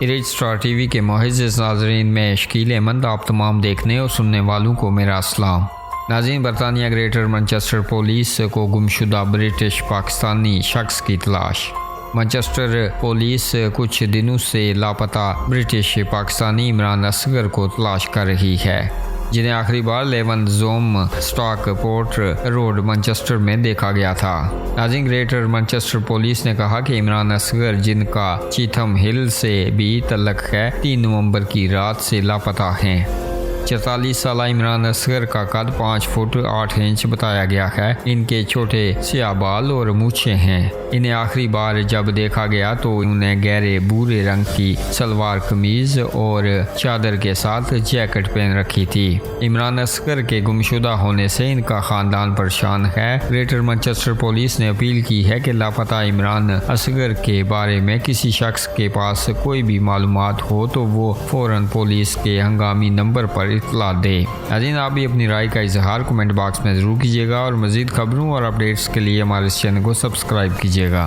Erase star TV के मुअज़्ज़ज़ नाज़रीन में शकील अहमद आप तमाम देखने और सुनने वालों को मेरा अस्सलाम। नाज़रीन, बरतानिया ग्रेटर मैनचेस्टर पुलिस को गुमशुदा ब्रिटिश पाकिस्तानी शख्स की तलाश। मैनचेस्टर पुलिस कुछ दिनों से लापता ब्रिटिश पाकिस्तानी इमरान असगर को तलाश कर रही है, जिन्हें आखिरी बार लेवनज़ोम स्टॉक पोर्ट रोड मैनचेस्टर में देखा गया था। नाज़रीन, ग्रेटर मैनचेस्टर पुलिस ने कहा कि इमरान असगर, जिनका चीथम हिल से भी तल्लक है, 3 नवंबर की रात से लापता हैं। 44 साल इमरान असगर का कद 5 फुट 8 इंच बताया गया है। इनके छोटे स्याह बाल और मूछें हैं। इन्हें आखिरी बार जब देखा गया तो उन्हें गहरे भूरे रंग की सलवार कमीज और चादर के साथ जैकेट पहन रखी थी। इमरान असगर के गुमशुदा होने से इनका खानदान परेशान है। ग्रेटर मैनचेस्टर पुलिस ने अपील की है कि लापता इमरान असगर के बारे में किसी शख्स के पास कोई भी मालूमात हो तो वो फौरन पुलिस के हंगामी नंबर पर इत्तला दे। नाज़रीन, आप भी अपनी राय का इजहार कमेंट बॉक्स में ज़रूर कीजिएगा और मज़ीद खबरों और अपडेट्स के लिए हमारे इस चैनल को सब्सक्राइब कीजिएगा।